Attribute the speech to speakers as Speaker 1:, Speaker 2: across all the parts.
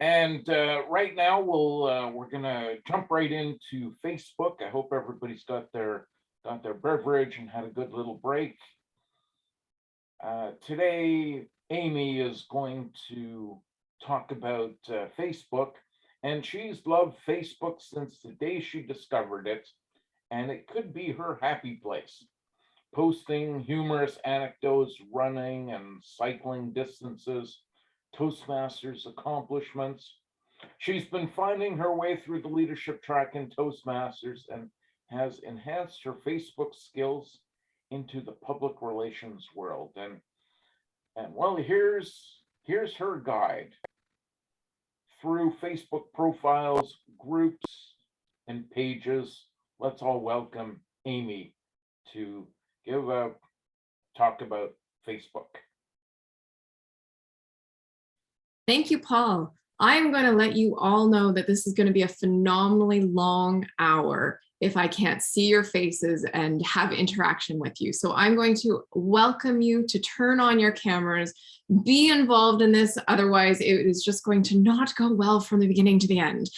Speaker 1: And right now we're gonna jump right into Facebook. I hope everybody's got their beverage and had a good little break. Today, Amy is going to talk about Facebook, and she's loved Facebook since the day she discovered it, and it could be her happy place. Posting humorous anecdotes, running and cycling distances, Toastmasters accomplishments. She's been finding her way through the leadership track in Toastmasters and has enhanced her Facebook skills into the public relations world. And well, here's her guide through Facebook profiles, groups, and pages. Let's all welcome Amy to give a talk about Facebook.
Speaker 2: Thank you, Paul. I'm going to let you all know that this is going to be a phenomenally long hour if I can't see your faces and have interaction with you. So I'm going to welcome you to turn on your cameras, be involved in this. Otherwise, it is just going to not go well from the beginning to the end.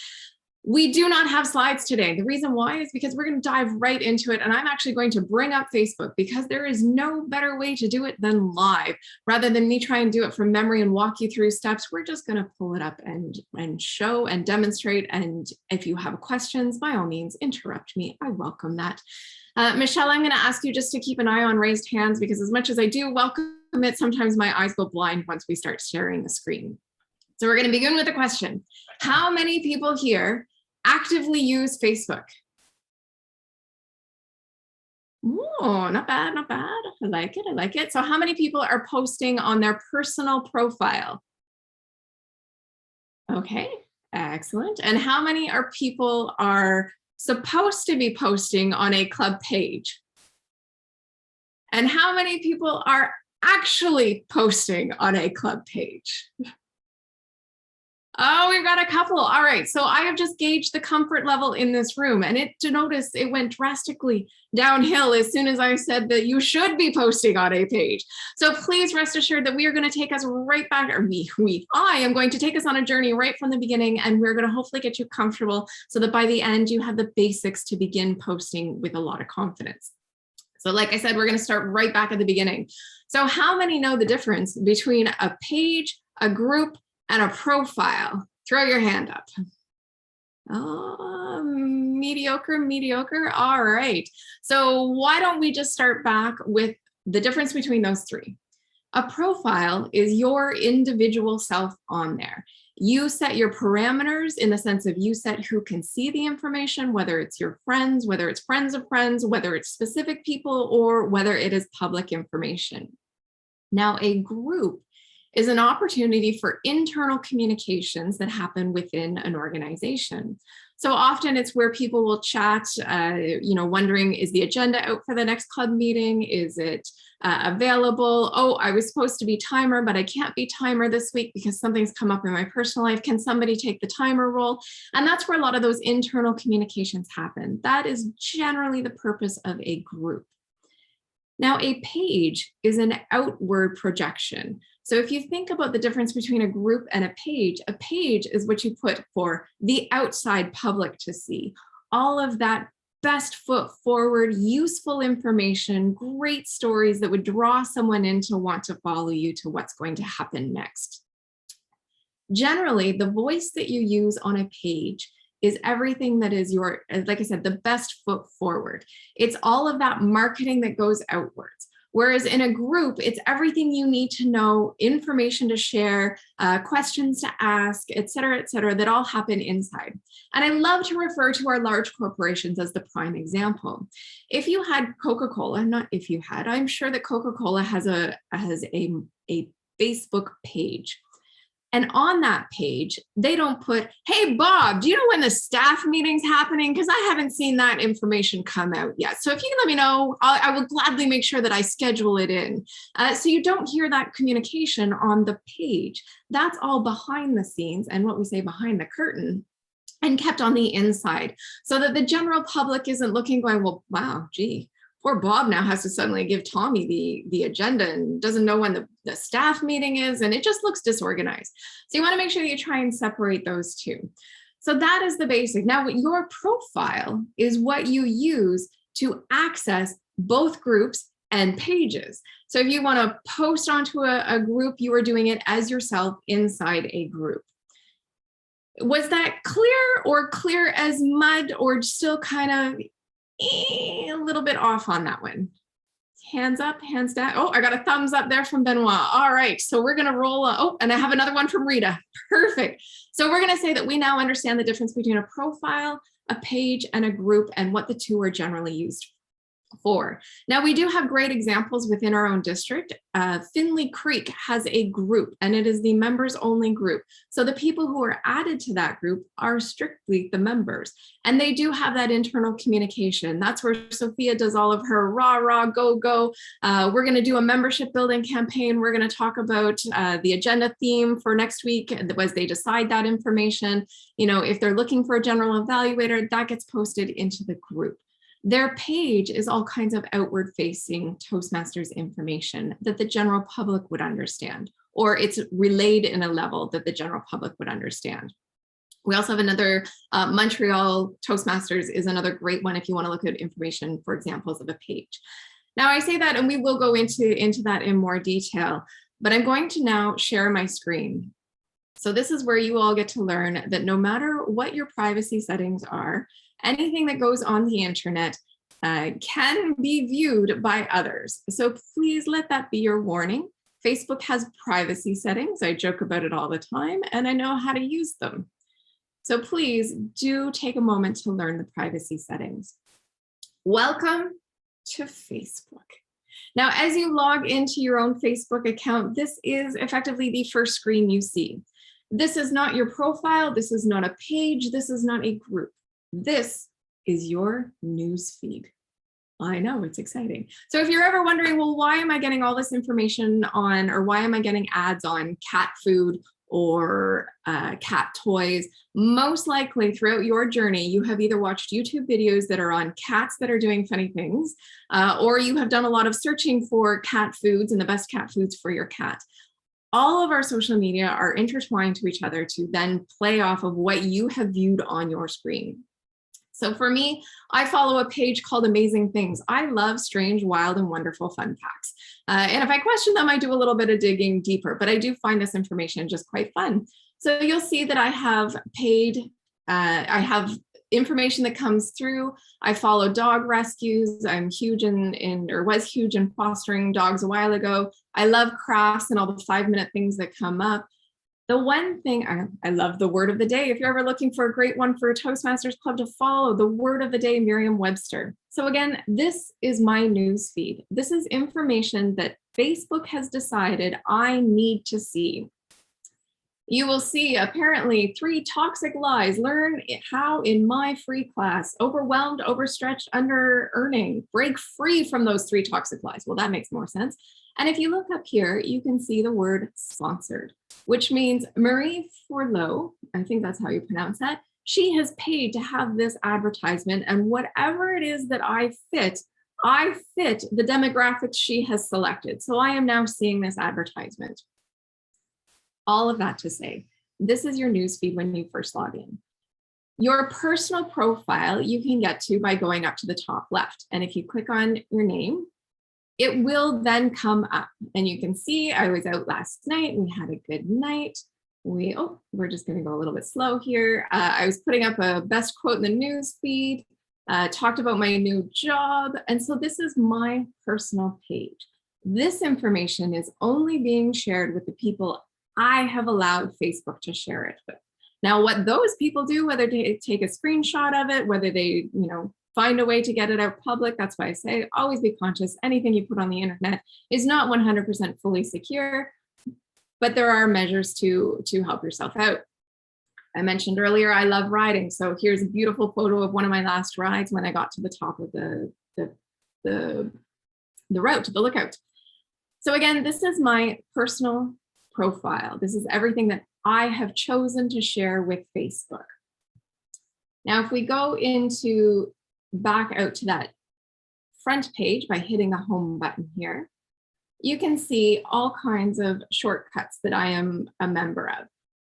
Speaker 2: We do not have slides today. The reason why is because we're going to dive right into it. And I'm actually going to bring up Facebook because there is no better way to do it than live. Rather than me try and do it from memory and walk you through steps, we're just going to pull it up and show and demonstrate. And if you have questions, by all means, interrupt me. I welcome that. Michelle, I'm going to ask you just to keep an eye on raised hands because as much as I do welcome it, sometimes my eyes go blind once we start sharing the screen. So we're going to begin with a question. How many people here actively use Facebook? Oh, not bad, not bad. I like it, I like it. So how many people are posting on their personal profile? Okay, excellent. And how many people are supposed to be posting on a club page? And how many people are actually posting on a club page? Oh, we've got a couple. All right. So I have just gauged the comfort level in this room, and to notice it went drastically downhill as soon as I said that you should be posting on a page. So please rest assured that we are going to take us right back, or I am going to take us on a journey right from the beginning, and we're going to hopefully get you comfortable so that by the end you have the basics to begin posting with a lot of confidence. So like I said, we're going to start right back at the beginning. So how many know the difference between a page, a group, and a profile? Throw your hand up. Mediocre, mediocre. All right. So why don't we just start back with the difference between those three? A profile is your individual self on there. You set your parameters in the sense of you set who can see the information, whether it's your friends, whether it's friends of friends, whether it's specific people, or whether it is public information. Now, a group is an opportunity for internal communications that happen within an organization. So often it's where people will chat, wondering, is the agenda out for the next club meeting? Is it available? Oh, I was supposed to be timer, but I can't be timer this week because something's come up in my personal life. Can somebody take the timer role? And that's where a lot of those internal communications happen. That is generally the purpose of a group. Now, a page is an outward projection. So if you think about the difference between a group and a page is what you put for the outside public to see. All of that best foot forward, useful information, great stories that would draw someone in to want to follow you to what's going to happen next. Generally, the voice that you use on a page is everything that is your, like I said, the best foot forward. It's all of that marketing that goes outwards. Whereas in a group, it's everything you need to know, information to share, questions to ask, et cetera, that all happen inside. And I love to refer to our large corporations as the prime example. If you had Coca-Cola, not if you had, I'm sure that Coca-Cola has a Facebook page. And on that page, they don't put, hey, Bob, do you know when the staff meeting's happening? Because I haven't seen that information come out yet. So if you can let me know, I will gladly make sure that I schedule it in. So you don't hear that communication on the page. That's all behind the scenes and what we say behind the curtain and kept on the inside so that the general public isn't looking going, well, wow, gee, Poor Bob now has to suddenly give Tommy the agenda and doesn't know when the staff meeting is, and it just looks disorganized. So you want to make sure that you try and separate those two. So that is the basic. Now, your profile is what you use to access both groups and pages. So if you want to post onto a group, you are doing it as yourself inside a group. Was that clear as mud, or still kind of a little bit off on that one? Hands up, hands down. Oh, I got a thumbs up there from Benoit. All right, so we're going to roll. Oh, and I have another one from Rita. Perfect. So we're going to say that we now understand the difference between a profile, a page, and a group, and what the two are generally used for. Now, we do have great examples within our own district. Finley Creek has a group, and it is the members only group. So the people who are added to that group are strictly the members, and they do have that internal communication. That's where Sophia does all of her rah, rah, go, go. We're going to do a membership building campaign. We're going to talk about the agenda theme for next week as they decide that information. You know, if they're looking for a general evaluator, that gets posted into the group. Their page is all kinds of outward facing Toastmasters information that the general public would understand, or it's relayed in a level that the general public would understand. We also have another, Montreal Toastmasters is another great one if you want to look at information for examples of a page. Now I say that, and we will go into that in more detail, but I'm going to now share my screen. So this is where you all get to learn that no matter what your privacy settings are, anything that goes on the internet can be viewed by others. So please let that be your warning. Facebook has privacy settings. I joke about it all the time, and I know how to use them. So please do take a moment to learn the privacy settings. Welcome to Facebook. Now, as you log into your own Facebook account, this is effectively the first screen you see. This is not your profile. This is not a page. This is not a group. This is your news feed. I know, it's exciting. So if you're ever wondering, well, why am I getting all this information on, or why am I getting ads on cat food or cat toys? Most likely throughout your journey, you have either watched YouTube videos that are on cats that are doing funny things, or you have done a lot of searching for cat foods and the best cat foods for your cat. All of our social media are intertwined to each other to then play off of what you have viewed on your screen. So for me, I follow a page called Amazing Things. I love strange, wild, and wonderful fun facts. And if I question them, I do a little bit of digging deeper, but I do find this information just quite fun. So you'll see that I have I have information that comes through. I follow dog rescues. I'm huge was huge in fostering dogs a while ago. I love crafts and all the 5-minute things that come up. The one thing, I love the word of the day. If you're ever looking for a great one for a Toastmasters Club to follow, the word of the day, Merriam-Webster. So again, this is my news feed. This is information that Facebook has decided I need to see. You will see apparently 3 toxic lies. Learn how in my free class. Overwhelmed, overstretched, under earning. Break free from those 3 toxic lies. Well, that makes more sense. And if you look up here, you can see the word sponsored, which means Marie Forleo, I think that's how you pronounce that, she has paid to have this advertisement, and whatever it is that I fit the demographics she has selected. So I am now seeing this advertisement. All of that to say, this is your newsfeed when you first log in. Your personal profile you can get to by going up to the top left. And if you click on your name, it will then come up, and you can see I was out last night. We had a good night. We're just going to go a little bit slow here. I was putting up a best quote in the news feed, talked about my new job. And so this is my personal page. This information is only being shared with the people I have allowed Facebook to share it with. Now, what those people do, whether they take a screenshot of it, whether they, find a way to get it out public. That's why I say always be conscious. Anything you put on the internet is not 100% fully secure, but there are measures to help yourself out. I mentioned earlier, I love riding. So here's a beautiful photo of one of my last rides when I got to the top of the route, the lookout. So again, this is my personal profile. This is everything that I have chosen to share with Facebook. Now, if we go back out to that front page by hitting the home button here, you can see all kinds of shortcuts that I am a member of.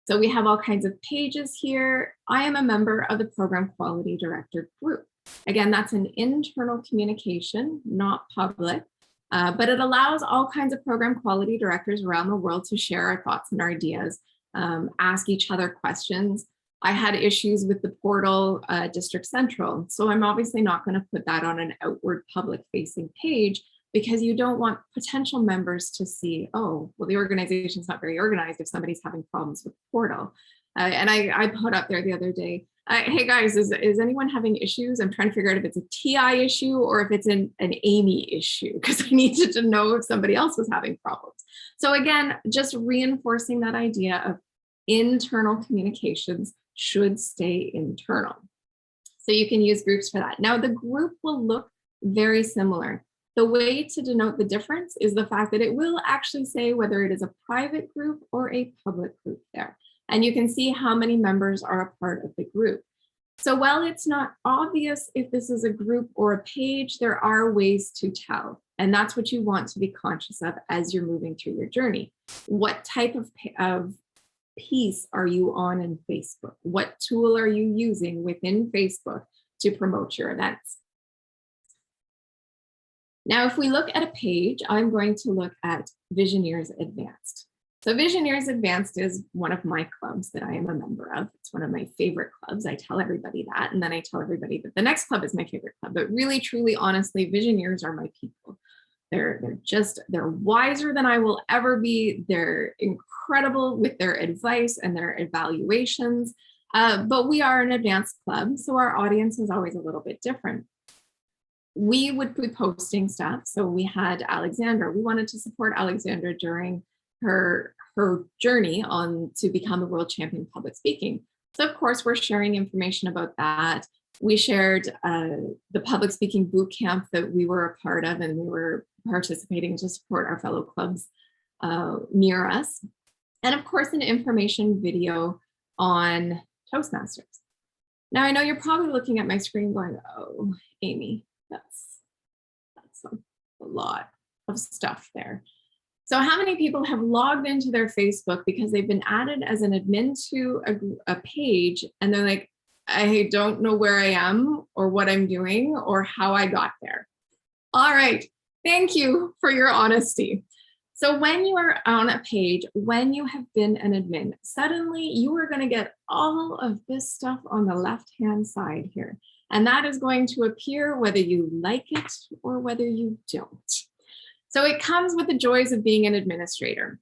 Speaker 2: So we have all kinds of pages here. I am a member of the Program Quality Director group. Again, that's an internal communication, not public, but it allows all kinds of program quality directors around the world to share our thoughts and our ideas, ask each other questions. I had issues with the portal District Central, so I'm obviously not going to put that on an outward public facing page, because you don't want potential members to see, oh, well, the organization's not very organized if somebody's having problems with the portal. And I put up there the other day, hey guys, is anyone having issues? I'm trying to figure out if it's a TI issue or if it's an Amy issue, because I needed to know if somebody else was having problems. So again, just reinforcing that idea of internal communications should stay internal. So you can use groups for that. Now the group will look very similar. The way to denote the difference is the fact that it will actually say whether it is a private group or a public group there. And you can see how many members are a part of the group. So while it's not obvious if this is a group or a page, there are ways to tell. And that's what you want to be conscious of as you're moving through your journey. What type of piece are you on in Facebook? What tool are you using within Facebook to promote your events? Now, if we look at a page, I'm going to look at Visioneers Advanced. So Visioneers Advanced is one of my clubs that I am a member of. It's one of my favorite clubs. I tell everybody that, and then I tell everybody that the next club is my favorite club. But really, truly, honestly, Visioneers are my people. They're wiser than I will ever be. They're incredible with their advice and their evaluations. But we are an advanced club, so our audience is always a little bit different. We would be posting stuff. So we had Alexandra. We wanted to support Alexandra during her journey on to become a world champion public speaking. So of course, we're sharing information about that. We shared the public speaking boot camp that we were a part of, and we were participating to support our fellow clubs near us. And of course, an information video on Toastmasters. Now, I know you're probably looking at my screen going, oh, Amy, that's a lot of stuff there. So how many people have logged into their Facebook because they've been added as an admin to a page, and they're like, I don't know where I am or what I'm doing or how I got there? All right, thank you for your honesty. So when you are on a page, when you have been an admin, suddenly you are going to get all of this stuff on the left-hand side here. And that is going to appear whether you like it or whether you don't. So it comes with the joys of being an administrator.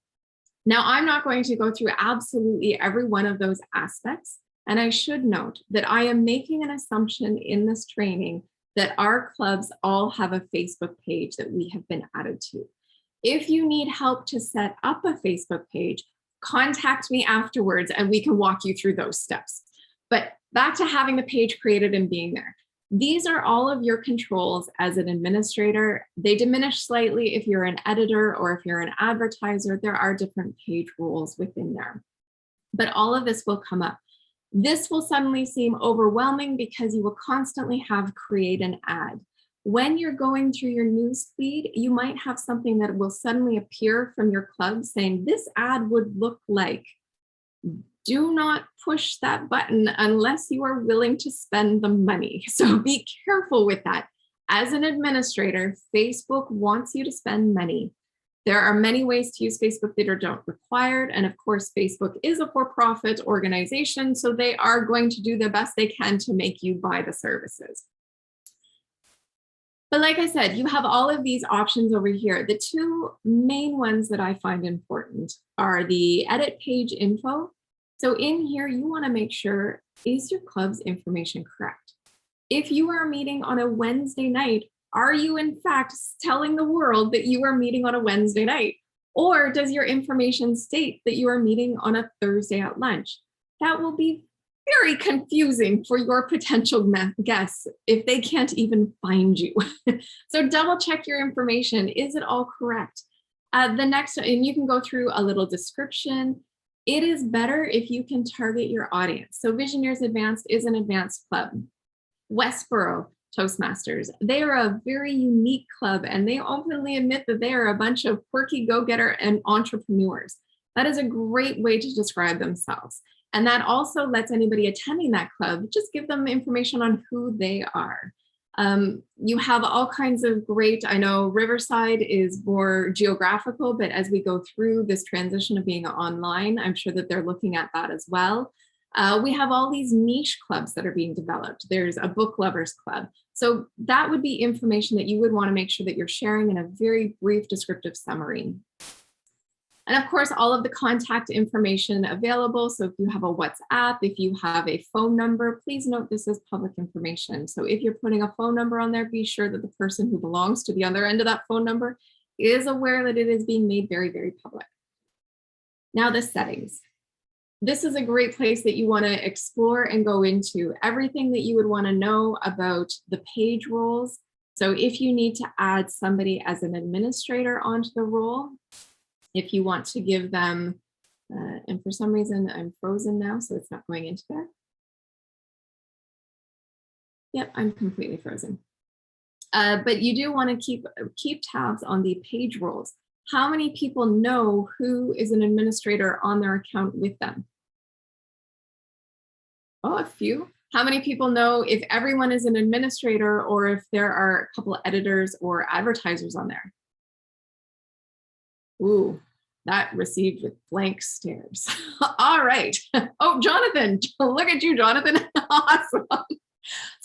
Speaker 2: Now, I'm not going to go through absolutely every one of those aspects. And I should note that I am making an assumption in this training that our clubs all have a Facebook page that we have been added to. If you need help to set up a Facebook page, contact me afterwards and we can walk you through those steps. But back to having the page created and being there. These are all of your controls as an administrator. They diminish slightly if you're an editor or if you're an advertiser. There are different page rules within there. But all of this will come up. This will suddenly seem overwhelming because you will constantly have create an ad. When you're going through your news feed, you might have something that will suddenly appear from your club saying this ad would look like. Do not push that button unless you are willing to spend the money. So be careful with that. As an administrator, Facebook wants you to spend money. There are many ways to use Facebook that are not required. And of course, Facebook is a for-profit organization, so they are going to do the best they can to make you buy the services. But like I said, you have all of these options over here. The two main ones that I find important are the edit page info. So in here, you want to make sure, is your club's information correct? If you are meeting on a Wednesday night, are you in fact telling the world that you are meeting on a Wednesday night? Or does your information state that you are meeting on a Thursday at lunch? That will be very confusing for your potential guests if they can't even find you. So double check your information. Is it all correct? The next, and you can go through a little description. It is better if you can target your audience. So Visioneers Advanced is an advanced club. Westboro, Toastmasters. They are a very unique club, and they openly admit that they are a bunch of quirky go-getter and entrepreneurs. That is a great way to describe themselves. And that also lets anybody attending that club just give them information on who they are. You have all kinds of great, I know Riverside is more geographical, but as we go through this transition of being online, I'm sure that they're looking at that as well. We have all these niche clubs that are being developed. There's a book lovers club. So that would be information that you would want to make sure that you're sharing in a very brief descriptive summary. And of course, all of the contact information available. So if you have a WhatsApp, if you have a phone number, please note this is public information. So if you're putting a phone number on there, be sure that the person who belongs to the other end of that phone number is aware that it is being made very, very public. Now the settings. This is a great place that you want to explore and go into everything that you would want to know about the page roles. So if you need to add somebody as an administrator onto the role, if you want to give them, and for some reason I'm frozen now, so it's not going into there. Yep, I'm completely frozen. But you do want to keep tabs on the page roles. How many people know who is an administrator on their account with them? Oh, a few. How many people know if everyone is an administrator or if there are a couple of editors or advertisers on there? Ooh, that received with blank stares. All right. Oh, Jonathan, look at you, Jonathan. Awesome.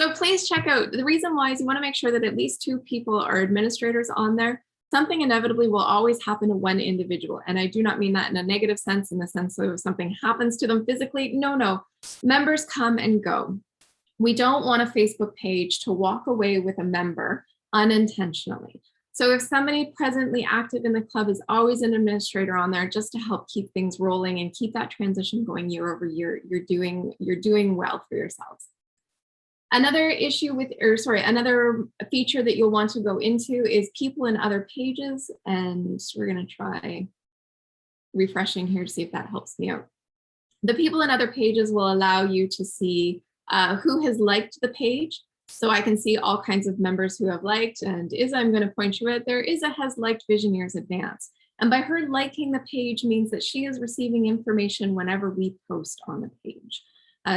Speaker 2: So please check out, the reason why is you want to make sure that at least 2 people are administrators on there. Something inevitably will always happen to one individual. And I do not mean that in a negative sense, in the sense of if something happens to them physically. No. Members come and go. We don't want a Facebook page to walk away with a member unintentionally. So if somebody presently active in the club is always an administrator on there just to help keep things rolling and keep that transition going year over year, you're doing well for yourselves. Another issue with, another feature that you'll want to go into is people in other pages. And we're going to try refreshing here to see if that helps me out. The people in other pages will allow you to see who has liked the page. So I can see all kinds of members who have liked, and I'm going to point you out there. Isa has liked Visioneers Advance. And by her liking the page means that she is receiving information whenever we post on the page.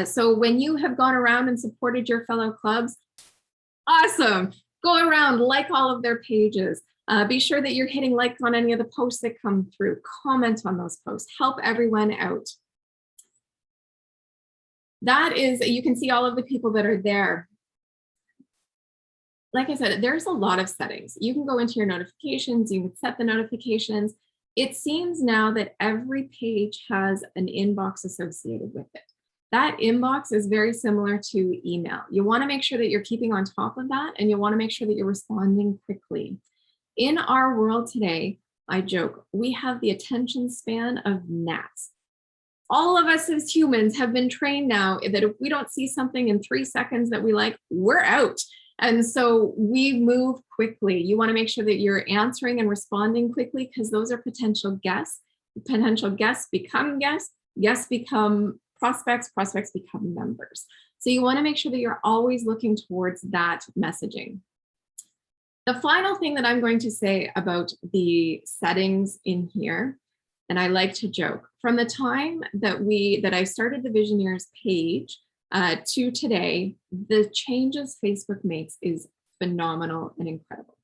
Speaker 2: So when you have gone around and supported your fellow clubs, awesome. Go around, like all of their pages. Be sure that you're hitting like on any of the posts that come through. Comment on those posts. Help everyone out. That is, you can see all of the people that are there. Like I said, there's a lot of settings. You can go into your notifications. You can set the notifications. It seems now that every page has an inbox associated with it. That inbox is very similar to email. You want to make sure that you're keeping on top of that, and you want to make sure that you're responding quickly. In our world today, I joke, we have the attention span of gnats. All of us as humans have been trained now that if we don't see something in 3 seconds that we like, we're out. And so we move quickly. You want to make sure that you're answering and responding quickly, because those are potential guests. Potential guests become guests. Guests become prospects. Prospects become members. So you want to make sure that you're always looking towards that messaging. The final thing that I'm going to say about the settings in here, and I like to joke, from the time that I started the Visioneers page to today, the changes Facebook makes is phenomenal and incredible.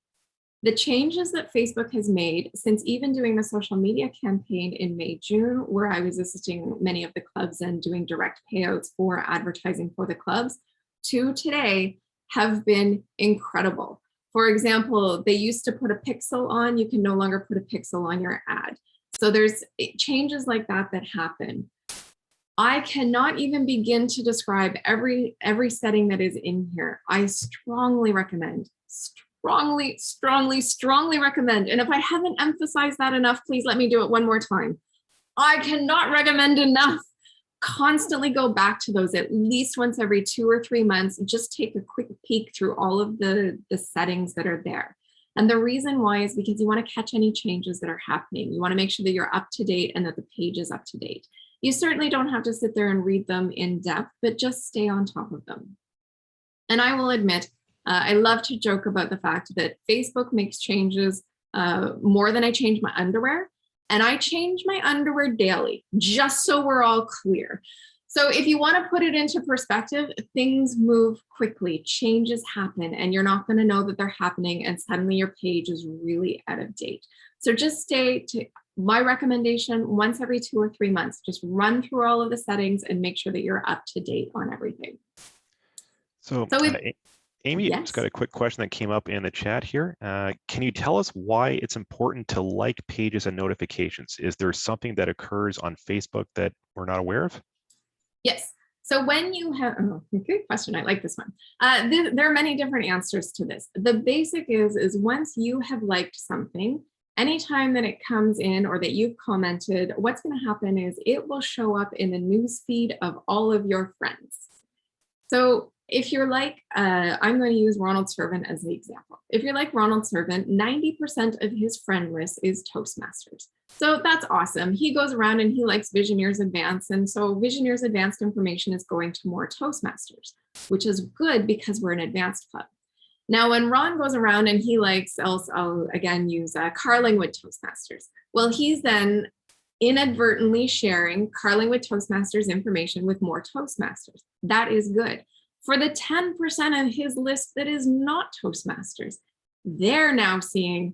Speaker 2: The changes that Facebook has made since even doing the social media campaign in May, June, where I was assisting many of the clubs and doing direct payouts for advertising for the clubs, to today have been incredible. For example, they used to put a pixel on, you can no longer put a pixel on your ad. So there's changes like that that happen. I cannot even begin to describe every setting that is in here. I strongly recommend, strongly recommend. And if I haven't emphasized that enough, please let me do it one more time. I cannot recommend enough. Constantly go back to those at least once every 2 or 3 months. Just take a quick peek through all of the settings that are there. And the reason why is because you want to catch any changes that are happening. You want to make sure that you're up to date and that the page is up to date. You certainly don't have to sit there and read them in depth, but just stay on top of them. And I will admit, I love to joke about the fact that Facebook makes changes more than I change my underwear. And I change my underwear daily, just so we're all clear. So if you want to put it into perspective, things move quickly, changes happen, and you're not going to know that they're happening, and suddenly your page is really out of date. So just stay to my recommendation once every 2 or 3 months. Just run through all of the settings and make sure that you're up to date on everything.
Speaker 3: So Amy just got a quick question that came up in the chat here. Can you tell us why it's important to like pages and notifications? Is there something that occurs on Facebook that we're not aware of?
Speaker 2: Yes. So when you have, good question. I like this one. There are many different answers to this. The basic is once you have liked something, anytime that it comes in or that you've commented, what's going to happen is it will show up in the news feed of all of your friends. So if you're like, I'm going to use Ronald Servant as the example. If you're like Ronald Servant, 90% of his friend list is Toastmasters. So that's awesome. He goes around and he likes Visioneers Advanced. And so Visioneers Advanced information is going to more Toastmasters, which is good because we're an advanced club. Now, when Ron goes around and he likes, I'll again use Carlingwood Toastmasters. Well, he's then inadvertently sharing Carlingwood Toastmasters information with more Toastmasters. That is good. For the 10% of his list that is not Toastmasters, they're now seeing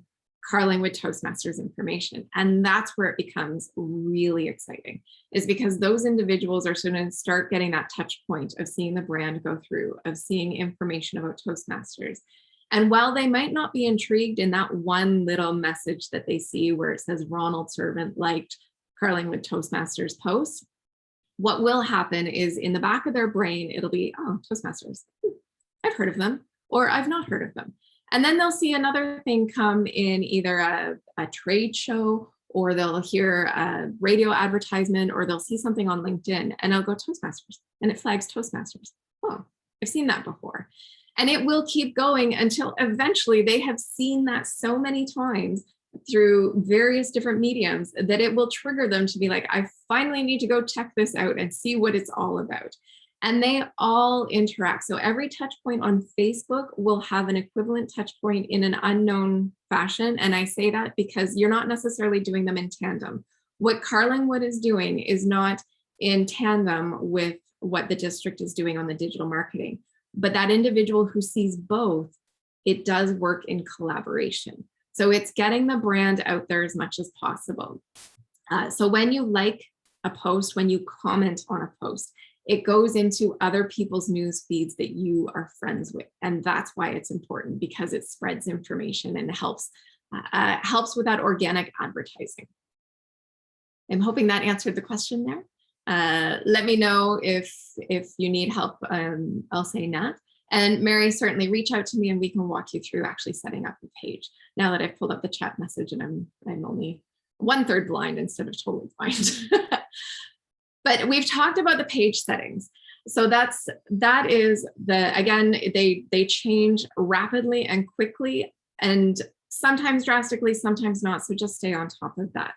Speaker 2: Carlingwood Toastmasters information. And that's where it becomes really exciting, is because those individuals are going to start getting that touch point of seeing the brand go through, of seeing information about Toastmasters. And while they might not be intrigued in that one little message that they see where it says Ronald Servant liked Carlingwood Toastmasters post, what will happen is in the back of their brain, it'll be, oh, Toastmasters, I've heard of them, or I've not heard of them. And then they'll see another thing come in either a trade show, or they'll hear a radio advertisement, or they'll see something on LinkedIn and they'll go Toastmasters and it flags Toastmasters. Oh, I've seen that before. And it will keep going until eventually they have seen that so many times through various different mediums that it will trigger them to be like, I finally need to go check this out and see what it's all about. And they all interact. So every touch point on Facebook will have an equivalent touch point in an unknown fashion. And I say that because you're not necessarily doing them in tandem. What Carlingwood is doing is not in tandem with what the district is doing on the digital marketing. But that individual who sees both, it does work in collaboration. So it's getting the brand out there as much as possible. So when you like a post, when you comment on a post, it goes into other people's news feeds that you are friends with. And that's why it's important, because it spreads information and helps with that organic advertising. I'm hoping that answered the question there. Let me know if you need help. I'll say Nat. And Mary, certainly reach out to me and we can walk you through actually setting up the page. Now that I've pulled up the chat message and I'm only 1/3 blind instead of totally blind. But we've talked about the page settings. So that is again, they change rapidly and quickly, and sometimes drastically, sometimes not. So just stay on top of that.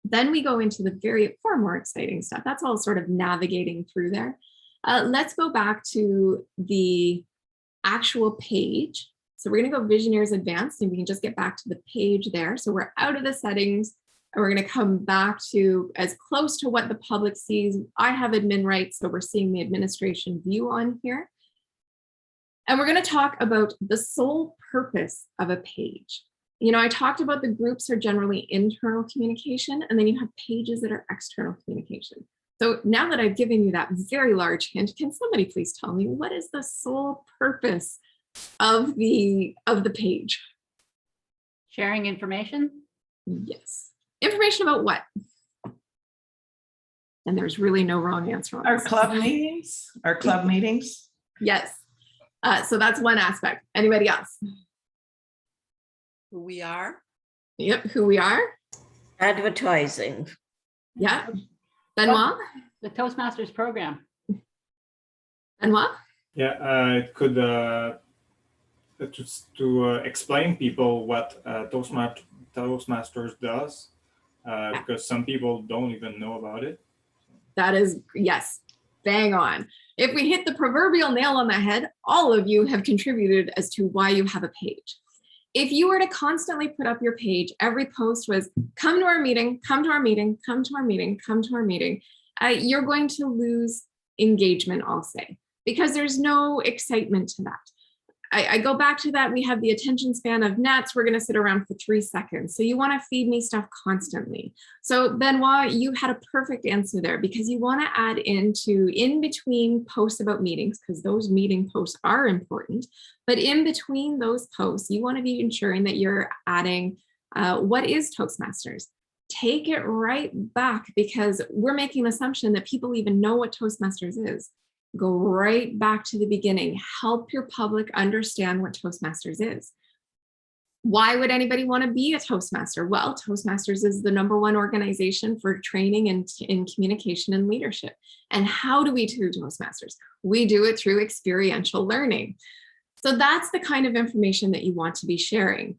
Speaker 2: Then we go into the far more exciting stuff. That's all sort of navigating through there. Let's go back to the actual page. So we're going to go Visioneers Advanced, and we can just get back to the page there. So we're out of the settings, and we're going to come back to as close to what the public sees. I have admin rights, so we're seeing the administration view on here. And we're going to talk about the sole purpose of a page. You know, I talked about the groups are generally internal communication, and then you have pages that are external communication. So now that I've given you that very large hint, can somebody please tell me what is the sole purpose of the page?
Speaker 4: Sharing information?
Speaker 2: Yes. Information about what? And there's really no wrong answer on
Speaker 5: Our
Speaker 2: this.
Speaker 5: club meetings? Our club meetings?
Speaker 2: Yes. So that's one aspect. Anybody else?
Speaker 6: Who we are?
Speaker 2: Yep, who we are.
Speaker 6: Advertising.
Speaker 2: Yeah. Benoit?
Speaker 4: The Toastmasters program.
Speaker 2: Benoit?
Speaker 7: Yeah, it could just to explain people what Toastmasters does, because some people don't even know about it.
Speaker 2: That is, yes, bang on. If we hit the proverbial nail on the head, all of you have contributed as to why you have a page. If you were to constantly put up your page, every post was come to our meeting, come to our meeting, come to our meeting, come to our meeting, you're going to lose engagement, I'll say, because there's no excitement to that. I go back to that. We have the attention span of gnats. We're going to sit around for 3 seconds. So you want to feed me stuff constantly. So Benoit, you had a perfect answer there, because you want to add in between posts about meetings, because those meeting posts are important. But in between those posts, you want to be ensuring that you're adding what is Toastmasters. Take it right back, because we're making an assumption that people even know what Toastmasters is. Go right back to the beginning. Help your public understand what Toastmasters is. Why would anybody want to be a Toastmaster? Well, Toastmasters is the #1 organization for training and in communication and leadership. And how do we do Toastmasters? We do it through experiential learning. So that's the kind of information that you want to be sharing.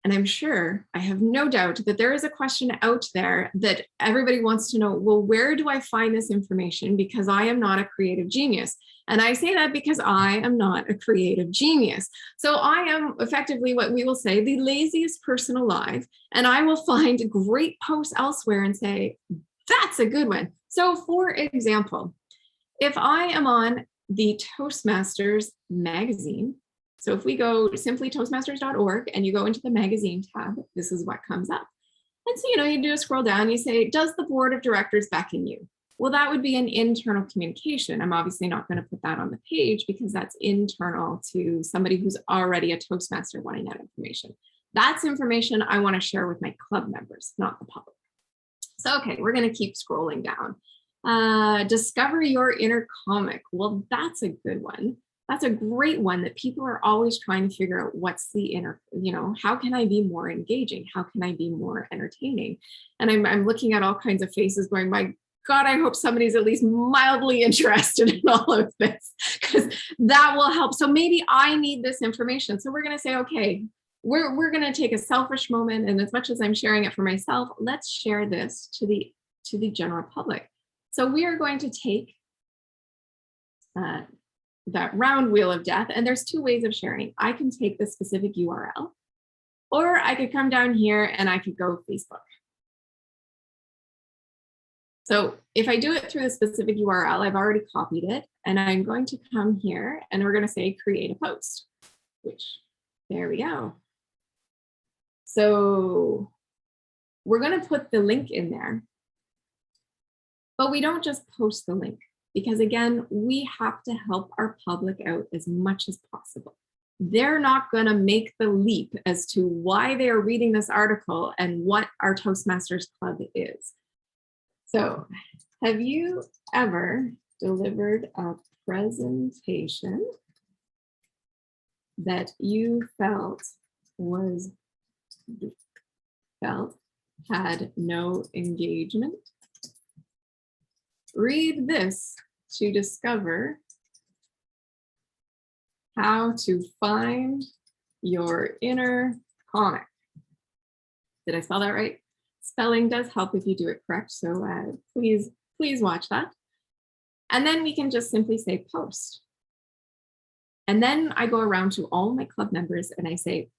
Speaker 2: And I'm sure, I have no doubt that there is a question out there that everybody wants to know, well, where do I find this information? Because I am not a creative genius. And I say that because I am not a creative genius. So I am effectively what we will say the laziest person alive. And I will find great posts elsewhere and say, that's a good one. So for example, if I am on the Toastmasters magazine, so if we go simply toastmasters.org and you go into the magazine tab, this is what comes up. And so, you do a scroll down, you say, does the board of directors beckon you? Well, that would be an internal communication. I'm obviously not going to put that on the page because that's internal to somebody who's already a Toastmaster wanting that information. That's information I want to share with my club members, not the public. So, okay, we're going to keep scrolling down. Discover your inner comic. Well, that's a good one. That's a great one that people are always trying to figure out what's the inner, how can I be more engaging? How can I be more entertaining? And I'm looking at all kinds of faces going, my God, I hope somebody's at least mildly interested in all of this, because that will help. So maybe I need this information. So we're going to say, okay, we're going to take a selfish moment. And as much as I'm sharing it for myself, let's share this to the general public. So we are going to take that round wheel of death. And there's 2 ways of sharing. I can take the specific URL, or I could come down here and I could go Facebook. So if I do it through the specific URL, I've already copied it, and I'm going to come here and we're going to say create a post, which there we go. So we're going to put the link in there, but we don't just post the link. Because again, we have to help our public out as much as possible. They're not going to make the leap as to why they are reading this article and what our Toastmasters Club is. So, have you ever delivered a presentation that you felt had no engagement? Read this to discover how to find your inner comic. Did I spell that right? Spelling does help if you do it correct. So please watch that. And then we can just simply say post. And then I go around to all my club members and I say,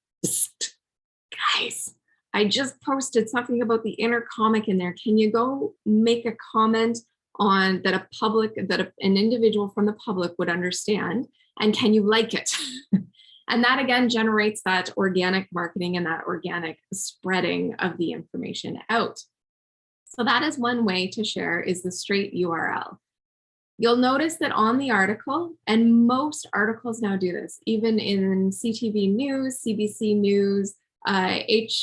Speaker 2: guys, I just posted something about the inner comic in there. Can you go make a comment on that an individual from the public would understand, and can you like it? And that again generates that organic marketing and that organic spreading of the information out. So that is one way to share, is the straight URL. You'll notice that on the article, and most articles now do this, even in CTV News, CBC News, HRB.org,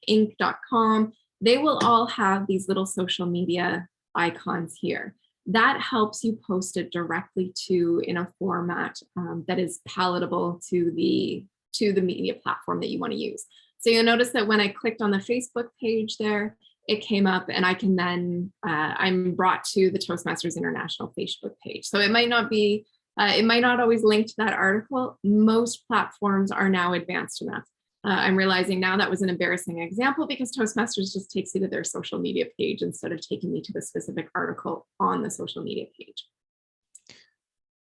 Speaker 2: Inc.com, they will all have these little social media icons here. That helps you post it directly in a format that is palatable to the media platform that you want to use. So you'll notice that when I clicked on the Facebook page there, it came up, and I can then, I'm brought to the Toastmasters International Facebook page. So it might not always link to that article. Most platforms are now advanced enough I'm realizing now that was an embarrassing example because Toastmasters just takes you to their social media page instead of taking me to the specific article on the social media page.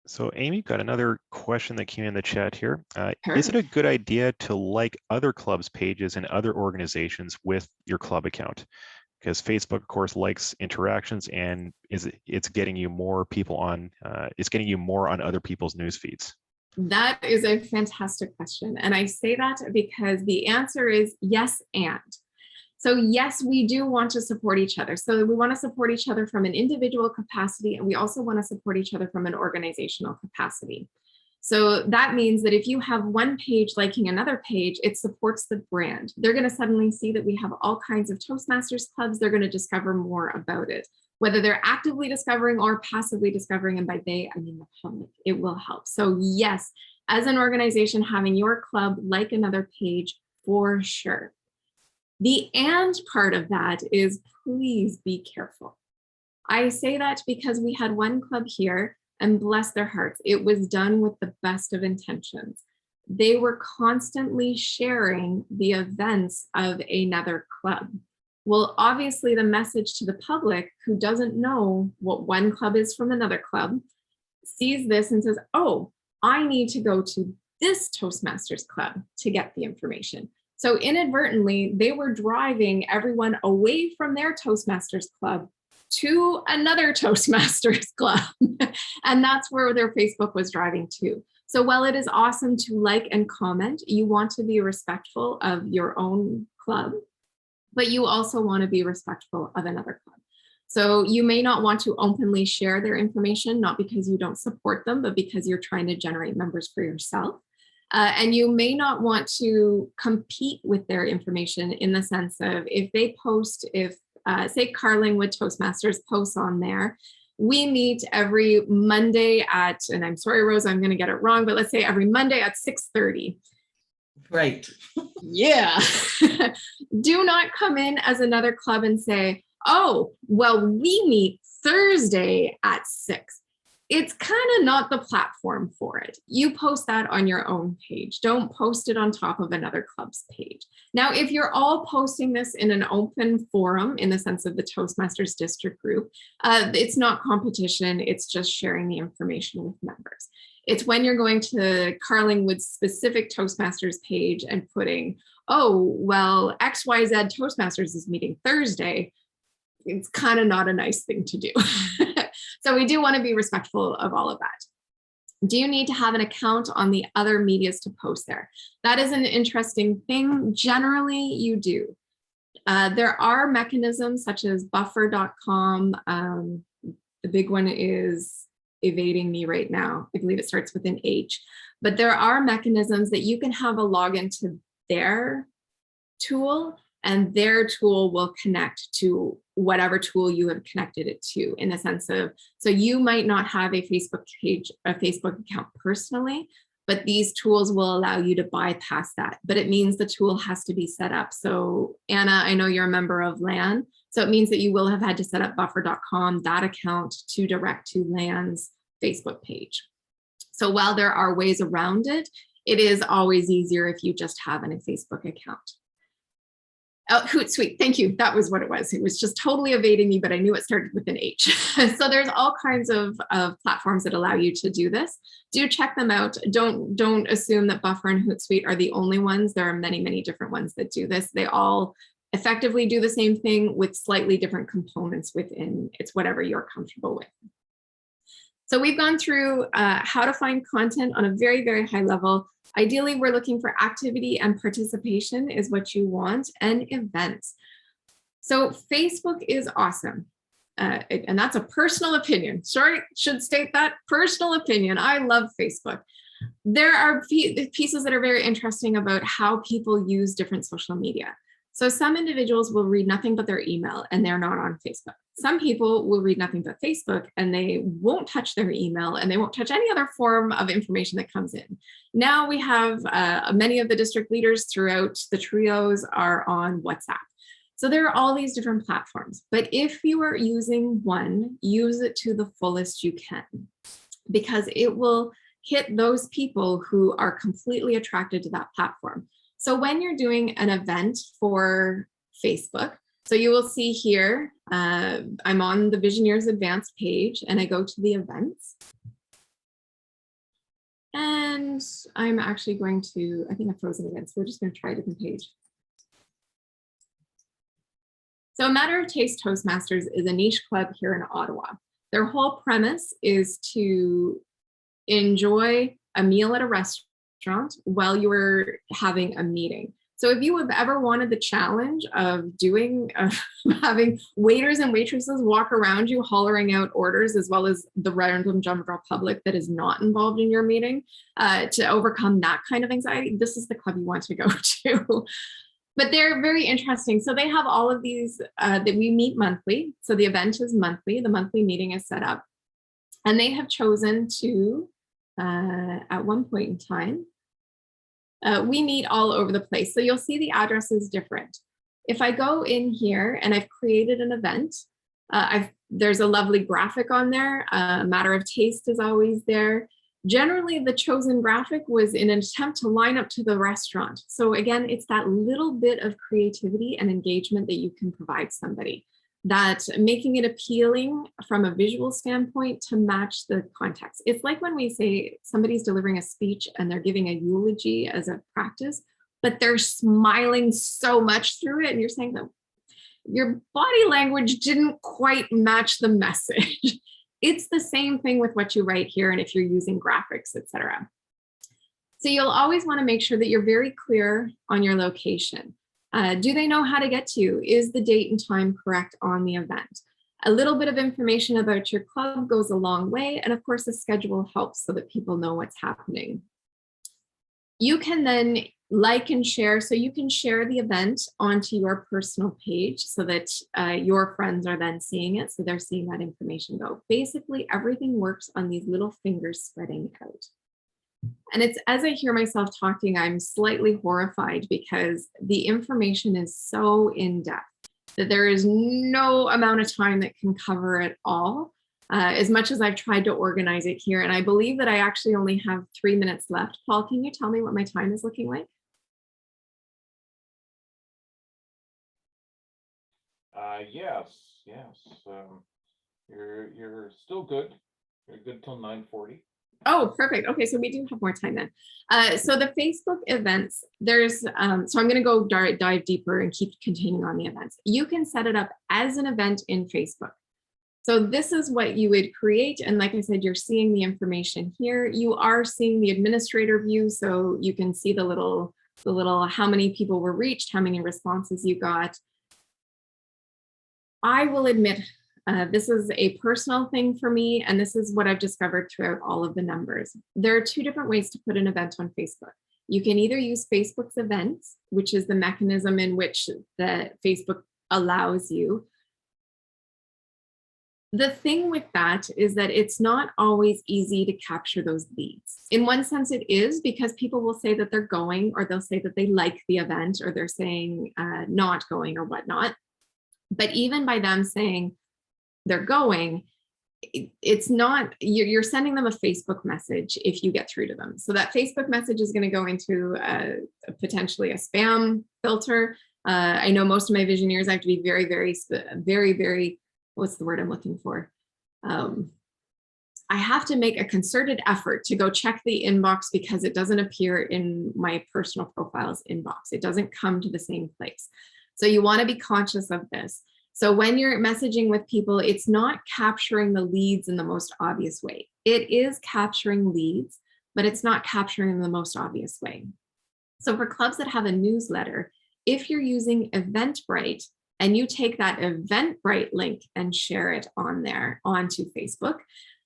Speaker 3: So Amy, got another question that came in the chat here.
Speaker 2: Sure.
Speaker 3: Is it a good idea to like other clubs' pages and other organizations with your club account? Because Facebook, of course, likes interactions, and it's getting you more people on, it's getting you more on other people's news feeds.
Speaker 2: That is a fantastic question. And I say that because the answer is yes and. So yes, we do want to support each other. So we want to support each other from an individual capacity, and we also want to support each other from an organizational capacity. So that means that if you have one page liking another page, it supports the brand. They're going to suddenly see that we have all kinds of Toastmasters clubs. They're going to discover more about it, whether they're actively discovering or passively discovering. And by they, I mean the public. It will help. So yes, as an organization, having your club like another page for sure. The and part of that is please be careful. I say that because we had one club here, and bless their hearts, it was done with the best of intentions. They were constantly sharing the events of another club. Well, obviously the message to the public who doesn't know what one club is from another club sees this and says, oh, I need to go to this Toastmasters club to get the information. So inadvertently, they were driving everyone away from their Toastmasters club to another Toastmasters club. And that's where their Facebook was driving to. So while it is awesome to like and comment, you want to be respectful of your own club, but you also want to be respectful of another club. So you may not want to openly share their information, not because you don't support them, but because you're trying to generate members for yourself. And you may not want to compete with their information in the sense of if they post, say Carlingwood Toastmasters posts on there, we meet every Monday at, and I'm sorry, Rose, I'm going to get it wrong, but let's say every Monday at 6:30.
Speaker 5: Right.
Speaker 2: Yeah. Do not come in as another club and say, oh, well, we meet Thursday at 6. It's kind of not the platform for it. You post that on your own page. Don't post it on top of another club's page. Now, if you're all posting this in an open forum, in the sense of the Toastmasters district group, it's not competition. It's just sharing the information with members. It's when you're going to Carlingwood's specific Toastmasters page and putting, oh, well, XYZ Toastmasters is meeting Thursday. It's kind of not a nice thing to do. So we do want to be respectful of all of that. Do you need to have an account on the other medias to post there? That is an interesting thing. Generally, you do. There are mechanisms such as buffer.com. The big one is evading me right now. I believe it starts with an H. But there are mechanisms that you can have a login to their tool, and their tool will connect to whatever tool you have connected it to, in the sense of, so you might not have a Facebook page, a Facebook account personally, but these tools will allow you to bypass that. But it means the tool has to be set up. So Anna, I know you're a member of LAN, so it means that you will have had to set up buffer.com, that account, to direct to LAN's Facebook page. So while there are ways around it, it is always easier if you just have a Facebook account. Oh, Hootsuite, thank you. That was what it was. It was just totally evading me, but I knew it started with an H. So there's all kinds of platforms that allow you to do this. Do check them out. Don't assume that Buffer and Hootsuite are the only ones. There are many, many different ones that do this. They all effectively do the same thing with slightly different components within. It's whatever you're comfortable with. So we've gone through how to find content on a very, very high level. Ideally, we're looking for activity and participation is what you want, and events. So Facebook is awesome. And that's a personal opinion. Sorry, should state that, personal opinion. I love Facebook. There are pieces that are very interesting about how people use different social media. So some individuals will read nothing but their email and they're not on Facebook. Some people will read nothing but Facebook and they won't touch their email and they won't touch any other form of information that comes in. Now we have many of the district leaders throughout the trios are on WhatsApp. So there are all these different platforms, but if you are using one, use it to the fullest you can, because it will hit those people who are completely attracted to that platform. So when you're doing an event for Facebook, so you will see here, I'm on the Visioneers Advanced page and I go to the events. And I'm actually going to, I think I've frozen again, so we're just going to try a different page. So A Matter of Taste Toastmasters is a niche club here in Ottawa. Their whole premise is to enjoy a meal at a restaurant while you're having a meeting. So if you have ever wanted the challenge of doing, having waiters and waitresses walk around you hollering out orders, as well as the random general public that is not involved in your meeting, to overcome that kind of anxiety, this is the club you want to go to. But they're very interesting. So they have all of these that we meet monthly. So the event is monthly, the monthly meeting is set up. And they have chosen to, at one point in time, we meet all over the place. So you'll see the address is different. If I go in here and I've created an event, there's a lovely graphic on there. A Matter of Taste is always there. Generally, the chosen graphic was in an attempt to line up to the restaurant. So again, it's that little bit of creativity and engagement that you can provide somebody, that making it appealing from a visual standpoint to match the context. It's like when we say somebody's delivering a speech and they're giving a eulogy as a practice, but they're smiling so much through it. And you're saying that your body language didn't quite match the message. It's the same thing with what you write here. And if you're using graphics, etc. So you'll always want to make sure that you're very clear on your location. Do they know how to get to you? Is the date and time correct on the event? A little bit of information about your club goes a long way. And of course, the schedule helps so that people know what's happening. You can then like and share. So you can share the event onto your personal page so that your friends are then seeing it. So they're seeing that information go. Basically, everything works on these little fingers spreading out. And it's as I hear myself talking, I'm slightly horrified because the information is so in-depth that there is no amount of time that can cover it all, as much as I've tried to organize it here. And I believe that I actually only have 3 minutes left. Paul, can you tell me what my time is looking like?
Speaker 1: Yes. You're still good. You're good till 9:40.
Speaker 2: Oh, perfect. Okay, so we do have more time then. So the Facebook events, there's, so I'm going to go dive deeper and keep continuing on the events. You can set it up as an event in Facebook. So this is what you would create. And like I said, you're seeing the information here. You are seeing the administrator view. So you can see the little how many people were reached, how many responses you got. I will admit, this is a personal thing for me, and this is what I've discovered throughout all of the numbers. There are two different ways to put an event on Facebook. You can either use Facebook's events, which is the mechanism in which the Facebook allows you. The thing with that is that it's not always easy to capture those leads. In one sense it is, because people will say that they're going, or they'll say that they like the event, or they're saying not going or whatnot. But even by them saying they're going, it's not, you're sending them a Facebook message if you get through to them. So that Facebook message is going to go into potentially a spam filter. I know most of my visioneers, I have to be very, very, what's the word I'm looking for? I have to make a concerted effort to go check the inbox because it doesn't appear in my personal profile's inbox. It doesn't come to the same place. So you want to be conscious of this. So when you're messaging with people, it's not capturing the leads in the most obvious way. It is capturing leads, but it's not capturing in the most obvious way. So for clubs that have a newsletter, if you're using Eventbrite and you take that Eventbrite link and share it on there onto Facebook,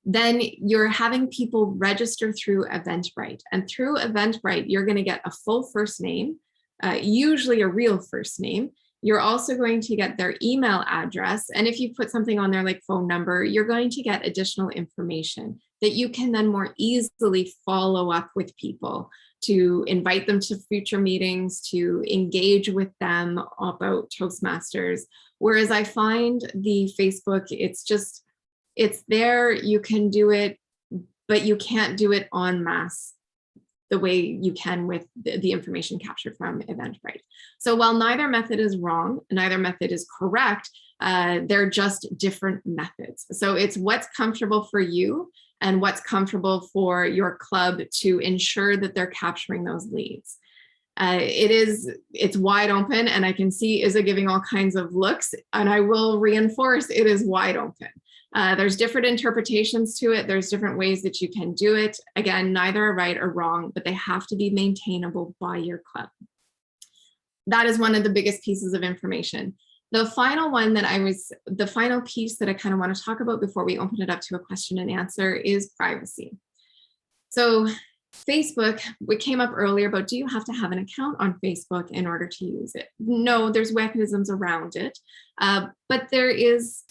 Speaker 2: then you're having people register through Eventbrite. And through Eventbrite, you're going to get a full first name, usually a real first name. You're also going to get their email address. And if you put something on there like phone number, you're going to get additional information that you can then more easily follow up with people, to invite them to future meetings, to engage with them about Toastmasters. Whereas I find the Facebook, it's there, you can do it, but you can't do it en masse. the way you can with the information captured from Eventbrite. So while neither method is wrong, neither method is correct, they're just different methods. So it's what's comfortable for you and what's comfortable for your club to ensure that they're capturing those leads. It's wide open, and I can see Isa giving all kinds of looks, and I will reinforce it is wide open. There's different interpretations to it. There's different ways that you can do it. Again, neither are right or wrong, but they have to be maintainable by your club. That is one of the biggest pieces of information. The final piece that I kind of want to talk about before we open it up to a question and answer is privacy. So Facebook, we came up earlier about, do you have to have an account on Facebook in order to use it? No, there's mechanisms around it, but there is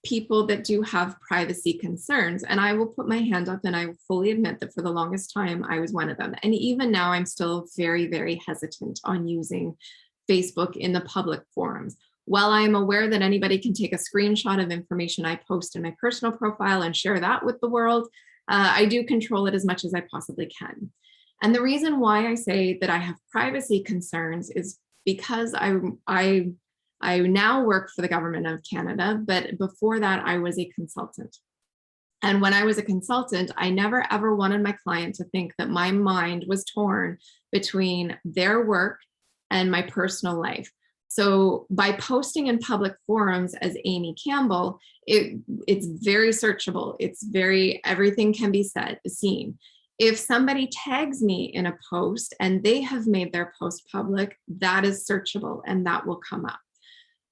Speaker 2: people that do have privacy concerns. And I will put my hand up and I fully admit that for the longest time, I was one of them. And even now I'm still very, very hesitant on using Facebook in the public forums. While I am aware that anybody can take a screenshot of information I post in my personal profile and share that with the world, I do control it as much as I possibly can. And the reason why I say that I have privacy concerns is because I now work for the government of Canada, but before that I was a consultant. And when I was a consultant, I never ever wanted my client to think that my mind was torn between their work and my personal life. So by posting in public forums as Amy Campbell, it's very searchable. Everything can be seen. If somebody tags me in a post and they have made their post public, that is searchable and that will come up.